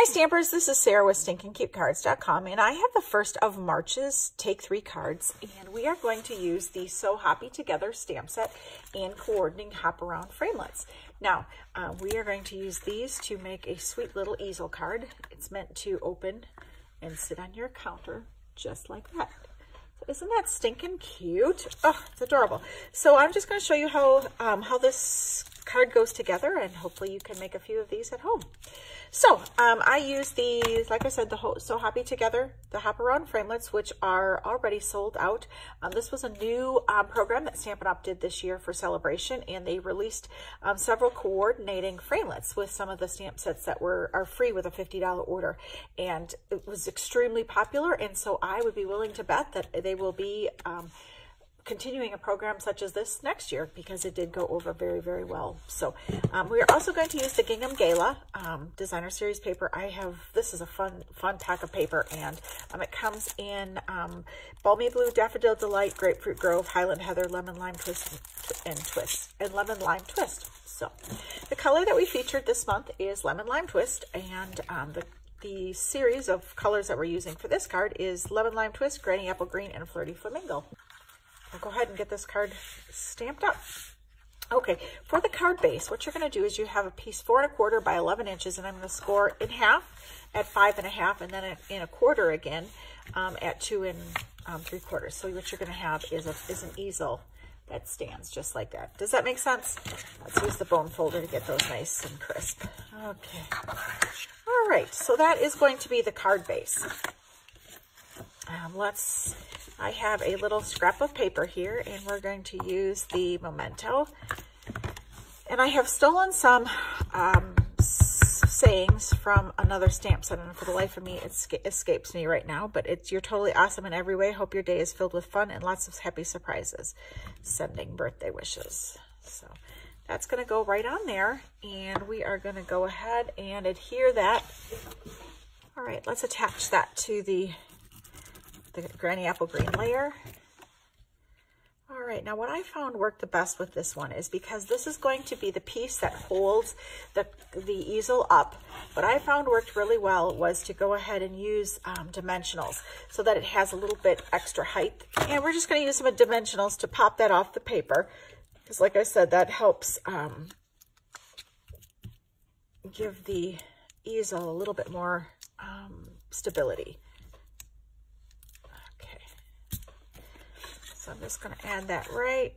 Hi Stampers, this is Sarah with Stinkincutecards.com, and I have the first of March's Take 3 cards, and we are going to use the So Hoppy Together stamp set and coordinating hop around framelits. Now, we are going to use these to make a sweet little easel card. It's meant to open and sit on your counter just like that. Isn't that stinking cute? Oh, it's adorable. So I'm just going to show you how this card goes together, and hopefully you can make a few of these at home. So I use these, like I said, the So Hoppy Together, the Hop Around Framelits, which are already sold out. This was a new program that Stampin' Up! Did this year for celebration, and they released several coordinating framelits with some of the stamp sets that are free with a $50 order. And it was extremely popular, and so I would be willing to bet that they will be continuing a program such as this next year, because it did go over very, very well. So we are also going to use the Gingham Gala designer series paper. This is a fun pack of paper, and it comes in Balmy Blue, Daffodil Delight, Grapefruit Grove, Highland Heather, Lemon Lime Twist, and Lemon Lime Twist. So the color that we featured this month is Lemon Lime Twist, and the series of colors that we're using for this card is Lemon Lime Twist, Granny Apple Green, and Flirty Flamingo. I'll go ahead and get this card stamped up. Okay, for the card base, what you're going to do is you have a piece 4 1/4 by 11 inches, and I'm going to score in half at 5 1/2, and then in 1/4 again at 2 3/4. So what you're going to have is an easel that stands just like that. Does that make sense? Let's use the bone folder to get those nice and crisp. Okay. All right, so that is going to be the card base. I have a little scrap of paper here, and we're going to use the Memento. And I have stolen some sayings from another stamp set, and for the life of me, it escapes me right now, but you're totally awesome in every way. Hope your day is filled with fun and lots of happy surprises. Sending birthday wishes. So that's going to go right on there, and we are going to go ahead and adhere that. All right, let's attach that to the Granny Apple Green layer. All right, now what I found worked the best with this one is because this is going to be the piece that holds the easel up. What I found worked really well was to go ahead and use dimensionals so that it has a little bit extra height. And we're just going to use some dimensionals to pop that off the paper, because like I said, that helps give the easel a little bit more stability. So I'm just going to add that right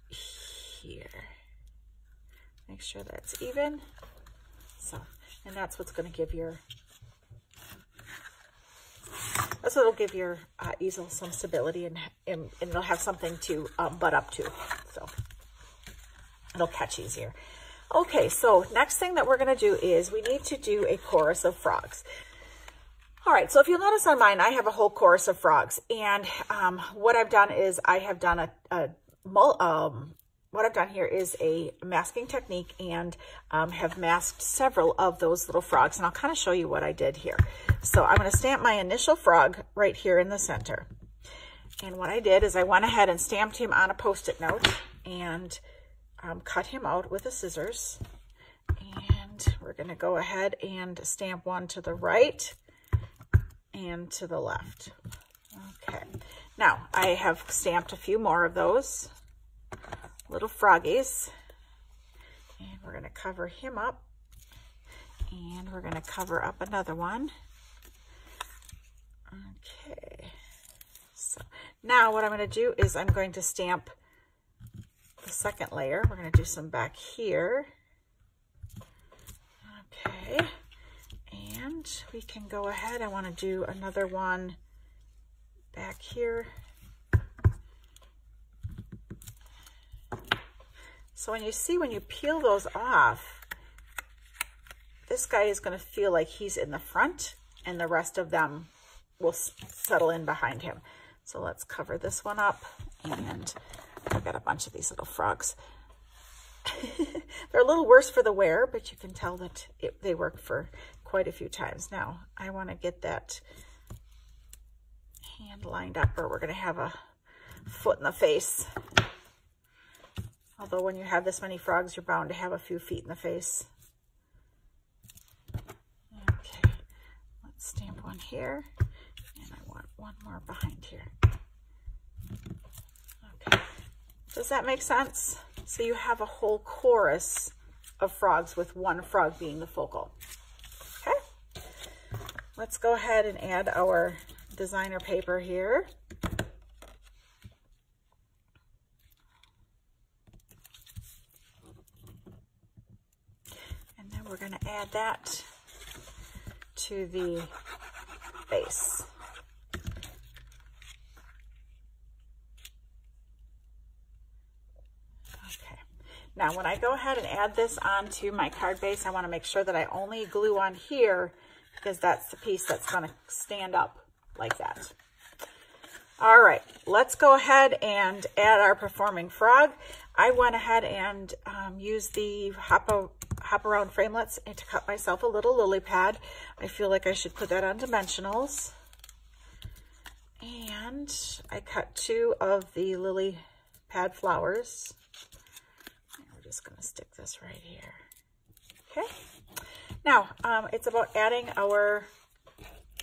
here. Make sure that's even. So, and that's what's going to give it'll give your easel some stability, and it'll have something to butt up to. So it'll catch easier. Okay, so next thing that we're going to do is we need to do a chorus of frogs. All right, so if you'll notice on mine, I have a whole chorus of frogs, and what I've done is I have done what I've done here is a masking technique, and have masked several of those little frogs, and I'll kind of show you what I did here. So I'm going to stamp my initial frog right here in the center, and what I did is I went ahead and stamped him on a Post-it note and cut him out with the scissors, and we're going to go ahead and stamp one to the right and to the left. Okay, now I have stamped a few more of those little froggies, and we're going to cover him up, and we're going to cover up another one. Okay, so now what I'm going to do is I'm going to stamp the second layer. We're going to do some back here. Okay. And we can go ahead. I want to do another one back here. So when you peel those off, this guy is going to feel like he's in the front, and the rest of them will settle in behind him. So let's cover this one up, and I've got a bunch of these little frogs. They're a little worse for the wear, but you can tell that they work for quite a few times. Now, I want to get that hand lined up, or we're going to have a foot in the face. Although when you have this many frogs, you're bound to have a few feet in the face. Okay. here, and I want one more behind here. Okay, does that make sense? So you have a whole chorus of frogs with one frog being the focal. Okay, let's go ahead and add our designer paper here. And then we're going to add that to the base. Okay. Now when I go ahead and add this onto my card base, I want to make sure that I only glue on here because that's the piece that's going to stand up like that. All right, let's go ahead and add our performing frog. I went ahead and used the Hop Around framelits and to cut myself a little lily pad. I feel like I should put that on dimensionals. And I cut 2 of the lily pad flowers. And we're just going to stick this right here. Okay. Now, it's about adding our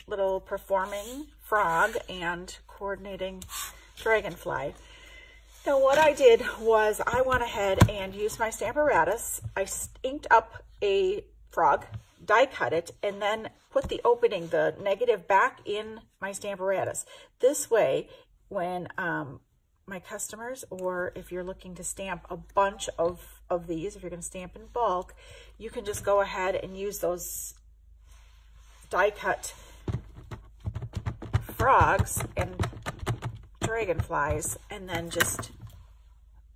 little performing frog and coordinating dragonfly. Now what I did was I went ahead and used my Stamparatus. I inked up a frog, die cut it, and then put the opening, the negative, back in my Stamparatus. This way, when my customers, or if you're looking to stamp a bunch of these, if you're going to stamp in bulk, you can just go ahead and use those die cut frogs and dragonflies and then just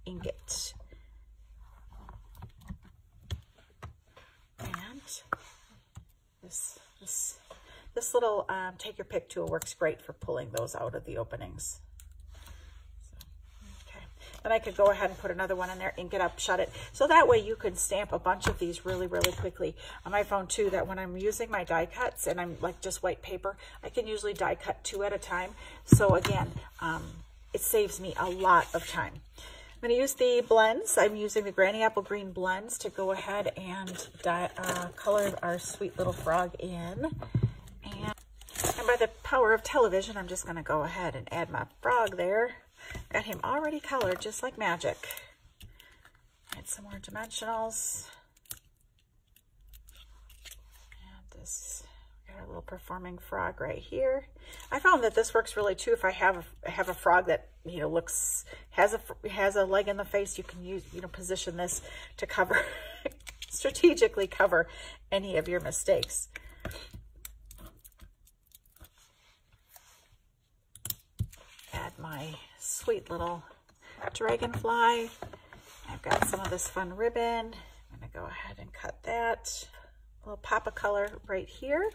ink it. And this little take your pick tool works great for pulling those out of the openings. So, okay. Then I could go ahead and put another one in there, ink it up, shut it. So that way you can stamp a bunch of these really, really quickly. I found too that when I'm using my die cuts and I'm like just white paper, I can usually die cut 2 at a time. So again, it saves me a lot of time. I'm going to use the blends. I'm using the Granny Apple Green blends to go ahead and color our sweet little frog in. And by the power of television, I'm just going to go ahead and add my frog there. Got him already colored just like magic. Add some more dimensionals. And this, got our little performing frog right here. I found that this works really too if I have a frog that, you know, has a leg in the face. You can use, you know, position this to cover strategically cover any of your mistakes. Add my sweet little dragonfly. I've got some of this fun ribbon. I'm going to go ahead and cut that. A little pop of color right here.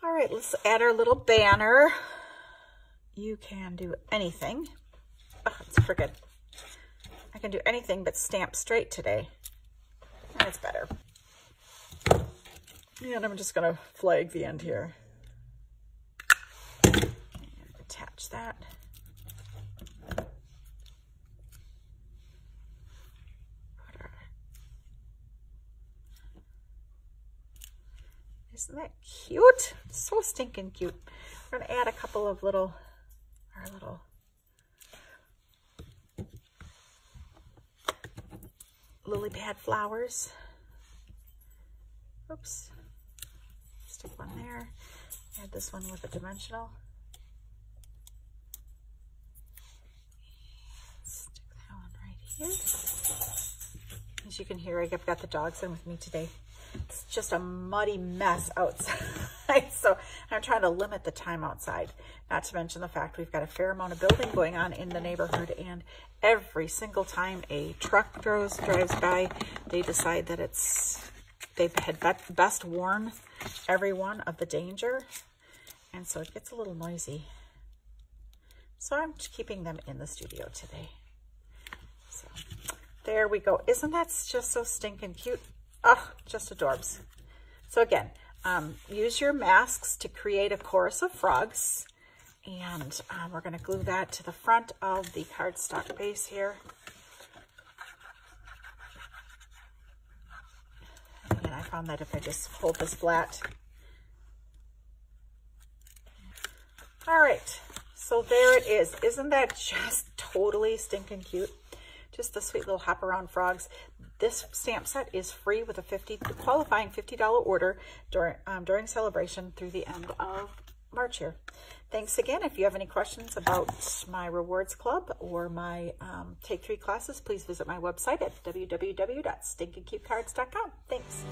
All right, let's add our little banner. You can do anything. Oh, it's friggin'. I can do anything but stamp straight today. That's better. And I'm just going to flag the end here. And attach that. Isn't that cute? So stinking cute. We're going to add a couple of our little lily pad flowers. Oops. Stick one there. Add this one with a dimensional. Stick that one right here. As you can hear, I've got the dogs in with me today. It's just a muddy mess outside, so I'm trying to limit the time outside. Not to mention the fact we've got a fair amount of building going on in the neighborhood, and every single time a truck drives by, they decide that they've had best warn everyone of the danger, and so it gets a little noisy. So I'm keeping them in the studio today. So there we go. Isn't that just so stinking cute? Oh, just adorbs. So again, use your masks to create a chorus of frogs. And we're going to glue that to the front of the cardstock base here. And again, I found that if I just hold this flat, right, so there it is. Isn't that just totally stinking cute? Just the sweet little hop around frogs. This stamp set is free with a qualifying $50 order during celebration through the end of March here. Thanks again. If you have any questions about my rewards club or my Take 3 classes, please visit my website at www.stinkincutecards.com. Thanks.